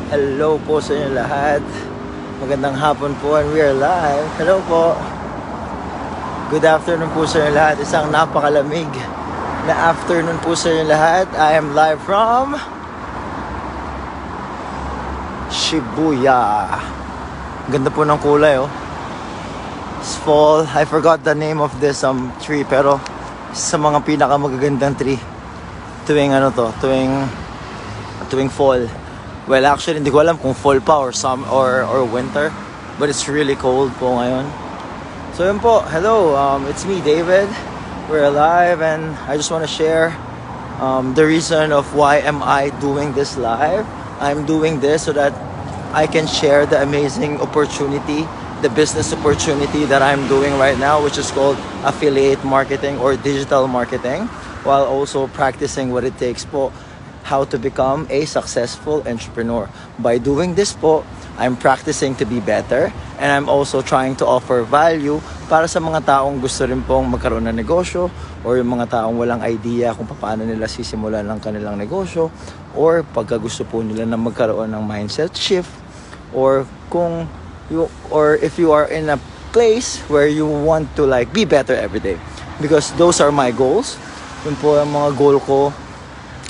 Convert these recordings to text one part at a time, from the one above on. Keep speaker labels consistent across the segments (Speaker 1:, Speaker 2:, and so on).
Speaker 1: Hello po sa inyo lahat. Magandang hapon po and we are live. Hello po. Good afternoon po sa inyo lahat. Isang napakalamig na afternoon po sa inyo lahat. I am live from Shibuya. Ganda po ng kulay oh. It's fall. I forgot the name of this tree pero sa mga pinakamagagandang tree tuwing tuwing fall. Well, actually, hindi ko alam kung fall pa or winter. But it's really cold po ngayon. So yun po, hello, it's me, David. We're alive and I just want to share the reason of why am I doing this live. I'm doing this so that I can share the amazing opportunity, the business opportunity that I'm doing right now, which is called affiliate marketing or digital marketing, while also practicing what it takes po how to become a successful entrepreneur. By doing this po, I'm practicing to be better and I'm also trying to offer value para sa mga taong gusto rin pong magkaroon ng negosyo or yung mga taong walang idea kung paano nila sisimulan ang kanilang negosyo or pagka gusto po nila na magkaroon ng mindset shift or if you are in a place where you want to be better every day. Because those are my goals. Yun po ang mga goal ko.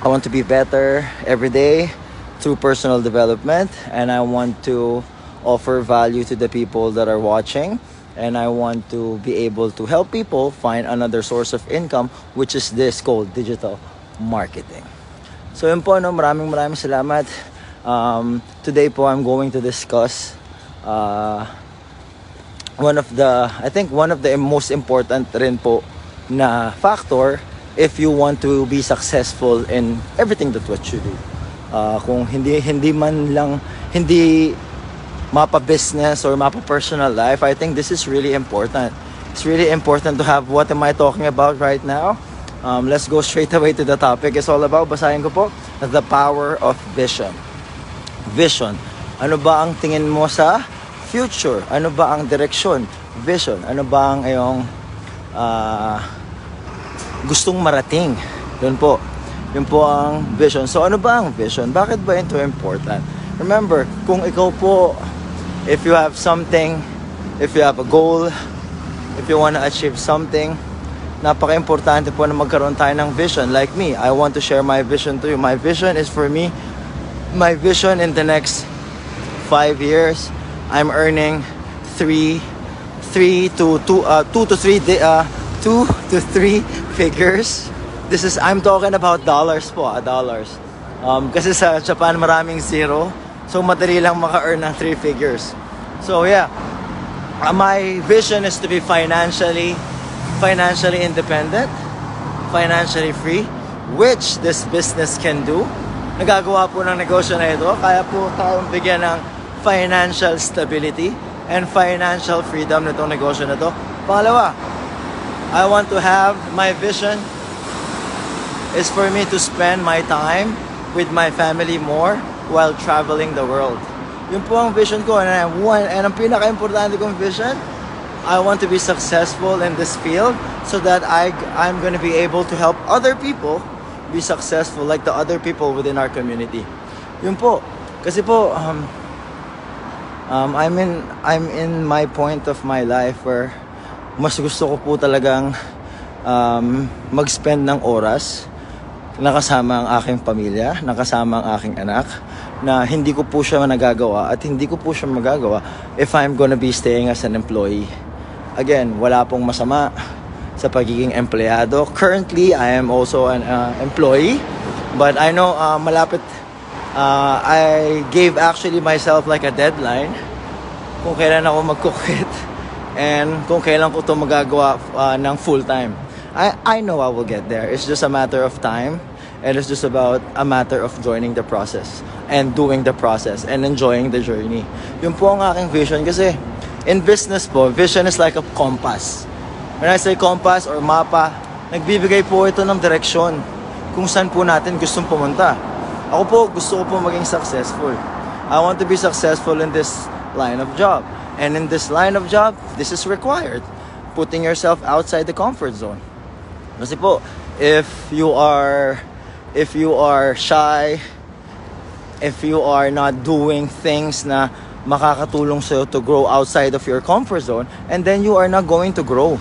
Speaker 1: I want to be better every day through personal development and I want to offer value to the people that are watching and I want to be able to help people find another source of income, which is this called digital marketing. So yun po, maraming salamat. Today po I'm going to discuss one of the most important rin po na factor if you want to be successful in everything that what you do. Kung hindi mapa-business or mapa-personal life, I think this is really important. It's really important to have what am I talking about right now. Let's go straight away to the topic. It's all about, basahin ko po, the power of vision. Vision. Ano ba ang tingin mo sa future? Ano ba ang direksyon? Vision. Ano ba ang iyong gustong marating? Yun po ang vision. So ano ba ang vision? Bakit ba ito important? Remember, kung ikaw po, if you have something, if you have a goal, if you want to achieve something, napaka-importante po na magkaroon tayo ng vision. Like me, I want to share my vision to you. My vision is for me, my vision in the next 5 years, I'm earning 2 to 3 figures. I'm talking about dollars po, dollars. Kasi sa Japan maraming zero. So madali lang maka-earn ng 3 figures. So yeah, my vision is to be financially independent, financially free, which this business can do. Nagagawa po ng negosyo na ito. Kaya po tayong bigyan ng financial stability and financial freedom nitong negosyo na ito. Pangalawa, I want to have, my vision is for me to spend my time with my family more while traveling the world. Yun po ang vision ko. And ang pinaka-importante kong vision, I want to be successful in this field so that I'm going to be able to help other people be successful like the other people within our community. Yun po. Kasi po, I'm in my point of my life where mas gusto ko po talagang mag-spend ng oras nakasama ang aking pamilya, nakasama ang aking anak, na hindi ko po siya nagagawa at hindi ko po siya magagawa if I'm gonna be staying as an employee. Again, wala pong masama sa pagiging empleyado. Currently, I am also an employee, but I know malapit, I gave actually myself like a deadline kung kailan ako mag-quit and kung kailan ko ito magagawa ng full-time. I know I will get there. It's just a matter of time and it's just about a matter of joining the process and doing the process and enjoying the journey. Yun po ang aking vision kasi in business po, vision is like a compass. When I say compass or mapa, nagbibigay po ito ng direksyon kung saan po natin gustong pumunta. Ako po, gusto ko po maging successful. I want to be successful in this line of job. And in this line of job, this is required. Putting yourself outside the comfort zone. Kasi po, if you are shy, if you are not doing things na makakatulong sa'yo to grow outside of your comfort zone, and then you are not going to grow.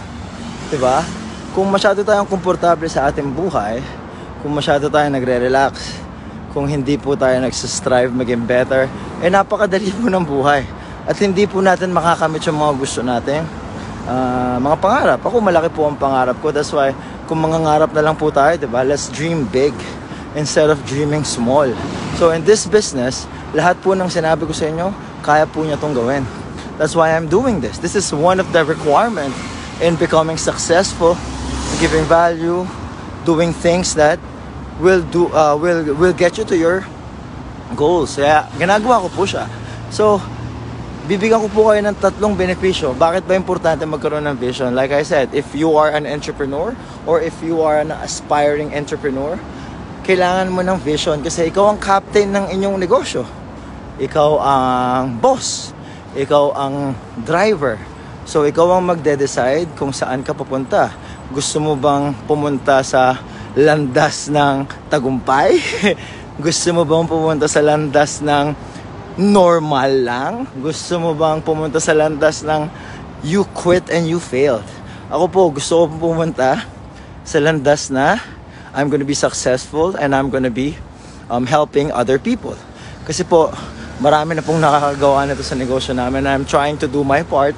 Speaker 1: Diba? Kung masyado tayong komportable sa ating buhay, kung masyado tayong nagre-relax, kung hindi po tayo nagsistrive maging better, napakadali po ng buhay. At hindi po natin makakamit yung mga gusto natin. Mga pangarap. Ako, malaki po ang pangarap ko. That's why, kung mangangarap na lang po tayo, diba? Let's dream big instead of dreaming small. So, in this business, lahat po ng sinabi ko sa inyo, kaya po niya itong gawin. That's why I'm doing this. This is one of the requirements in becoming successful, giving value, doing things that will get you to your goals. Kaya ginagawa ko po siya. So, bibigyan ko po kayo ng 3 benepisyo. Bakit ba importante magkaroon ng vision? Like I said, if you are an entrepreneur or if you are an aspiring entrepreneur, kailangan mo ng vision kasi ikaw ang captain ng inyong negosyo. Ikaw ang boss. Ikaw ang driver. So, ikaw ang magde-decide kung saan ka papunta. Gusto mo bang pumunta sa landas ng tagumpay? Gusto mo bang pumunta sa landas ng normal lang? Gusto mo bang pumunta sa landas ng you quit and you failed? Ako po, gusto ko pumunta sa landas na I'm gonna be successful and I'm gonna be helping other people. Kasi po, marami na pong nakakagawa nito sa negosyo namin. I'm trying to do my part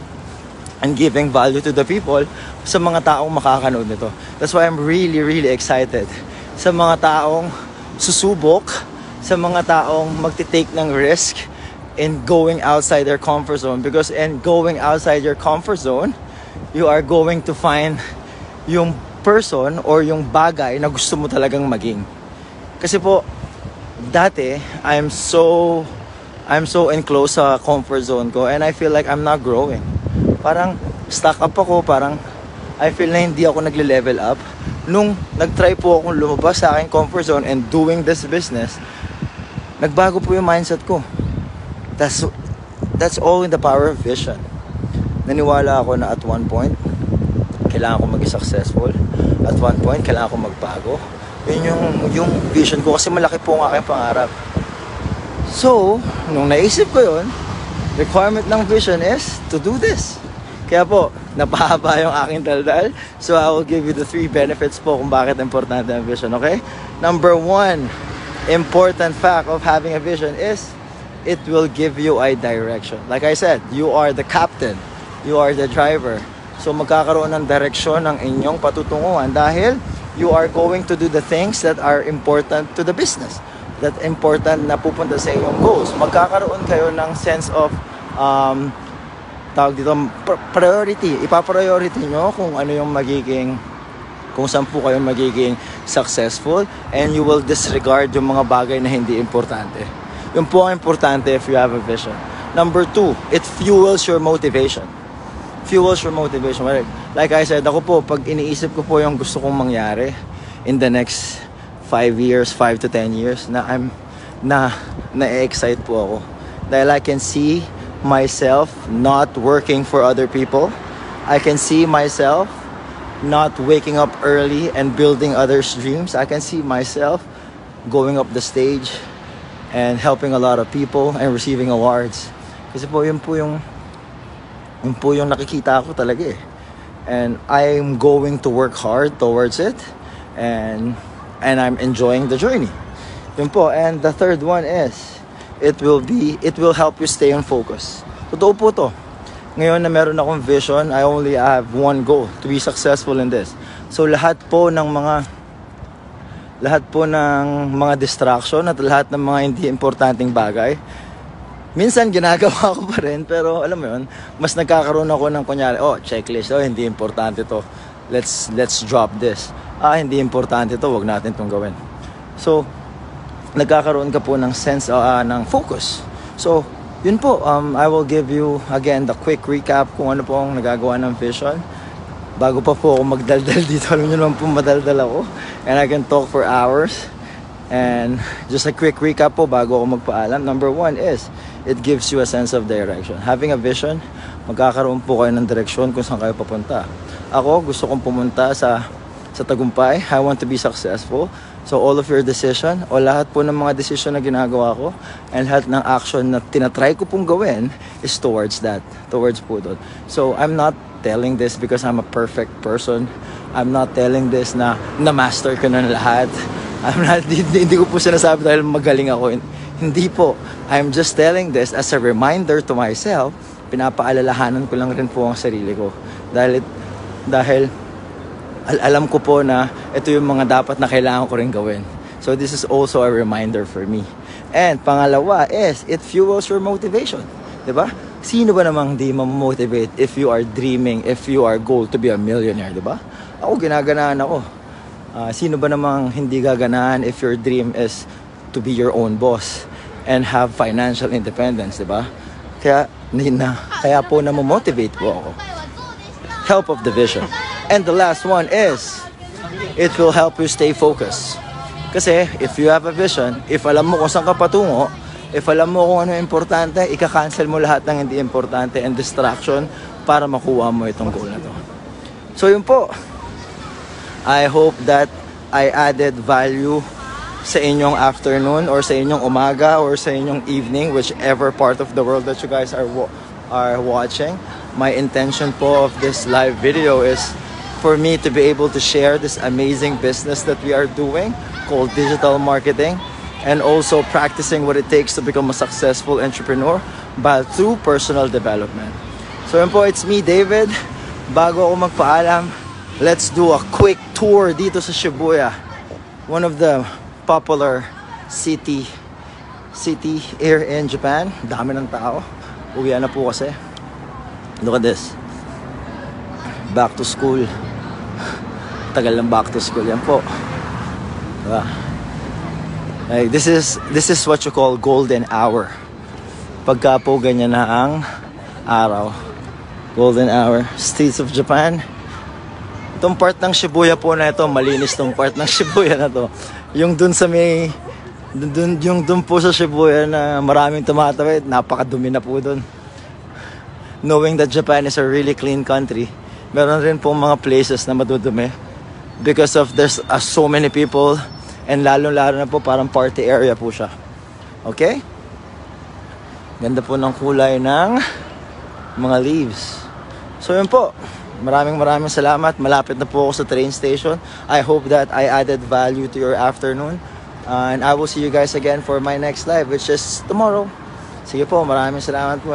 Speaker 1: and giving value to the people sa mga taong makakanood nito. That's why I'm really, really excited. Sa mga taong susubok, sa mga taong magti-take ng risk in going outside their comfort zone. Because in going outside your comfort zone, you are going to find yung person or yung bagay na gusto mo talagang maging. Kasi po, dati, I'm so enclosed sa comfort zone ko and I feel like I'm not growing. Parang stuck up ako, parang I feel na hindi ako nagle-level up. Nung nag-try po akong lumabas sa aking comfort zone and doing this business, nagbago po yung mindset ko. That's all in the power of vision. Naniwala ako na at one point, kailangan ko maging successful. At one point, kailangan ko magbago. Yun yung vision ko kasi malaki po ang aking pangarap. So, nung naisip ko yun, requirement ng vision is to do this. Kaya po, napahaba yung aking daldal. So, I will give you the 3 benefits po kung bakit importante ang vision, okay? Number 1, important fact of having a vision is it will give you a direction. Like I said, you are the captain. You are the driver. So, magkakaroon ng direksyon ng inyong patutunguhan dahil you are going to do the things that are important to the business. That important na pupunta sa inyong goals. Magkakaroon kayo ng sense of tawag dito, priority. Ipa-priority nyo kung ano yung magiging, kung saan po kayo magiging successful, and you will disregard yung mga bagay na hindi importante. Yung po ang importante if you have a vision. Number 2, it fuels your motivation. Fuels your motivation. Like I said, ako po, pag iniisip ko po yung gusto kong mangyari in the next 5 years, 5 to 10 years, na-excite po ako. Dahil I can see myself not working for other people. I can see myself not waking up early and building others' dreams. I can see myself going up the stage and helping a lot of people and receiving awards. Kasi po yun po yung nakikita ko talaga eh. And I'm going to work hard towards it and I'm enjoying the journey. Yun po. And the third one is it will help you stay on focus. Totoo po to. Ngayon na meron akong vision, I only have one goal, to be successful in this. So lahat po ng mga distraction at lahat ng mga hindi importanteng bagay, minsan ginagawa ko pa rin, pero alam mo yun, mas nagkakaroon ako ng kunyari, checklist, hindi importante to. Let's drop this. Hindi importante to, wag natin tong gawin. So, nagkakaroon ka po ng sense ng focus. So, yun po, I will give you again the quick recap kung ano po ang nagagawa ng vision. Bago pa po ako magdaldal dito, alam nyo naman po madaldal ako. And I can talk for hours. And just a quick recap po bago ako magpaalam. Number 1 is, it gives you a sense of direction. Having a vision, magkakaroon po kayo ng direksyon kung saan kayo papunta. Ako, gusto kong pumunta sa tagumpay. I want to be successful. So all of your decision, o lahat po ng mga decision na ginagawa ko, and lahat ng action na tinatry ko pong gawin is towards that, towards po doon. So I'm not telling this because I'm a perfect person. I'm not telling this na na-master ko na lahat. Hindi ko po sinasabi dahil magaling ako. Hindi po. I'm just telling this as a reminder to myself. Pinapaalalahanan ko lang rin po ang sarili ko. Dahil alam ko po na ito yung mga dapat na kailangan ko rin gawin. So this is also a reminder for me. And pangalawa is, it fuels your motivation. Diba? Sino ba namang di ma-motivate if you are dreaming, if you are goal to be a millionaire, diba? Ako, ginaganaan ako. Sino ba namang hindi gaganaan if your dream is to be your own boss and have financial independence, diba? Kaya po na-motivate po ako. Help of the vision. And the last one is, it will help you stay focused. Kasi if you have a vision, if alam mo kung saan ka patungo, if alam mo kung ano importante, ika-cancel mo lahat ng hindi importante and distraction para makuha mo itong goal na to. So yun po. I hope that I added value sa inyong afternoon or sa inyong umaga or sa inyong evening, whichever part of the world that you guys are watching. My intention po of this live video is for me to be able to share this amazing business that we are doing called digital marketing, and also practicing what it takes to become a successful entrepreneur but through personal development. So yun po, it's me, David. Bago ako magpaalam, let's do a quick tour dito sa Shibuya, one of the popular city here in Japan. Dami ng tao. Uwian na po kasi. Look at this. Back to school. Tagal ng back to school. Yan po. Diba? Like, this is what you call golden hour. Pagka po ganyan na ang araw. Golden hour. Streets of Japan. Itong part ng Shibuya po na ito, malinis tong part ng Shibuya na to. Yung dun sa may, yung dun po sa Shibuya na maraming tumatawid, napakadumi na po dun. Knowing that Japan is a really clean country, meron rin pong mga places na madudumi because of there's so many people, and lalo-lalo na po parang party area po siya. Okay? Ganda po ng kulay ng mga leaves. So yun po. Maraming salamat. Malapit na po ako sa train station. I hope that I added value to your afternoon. And I will see you guys again for my next live, which is tomorrow. Sige po, maraming salamat po.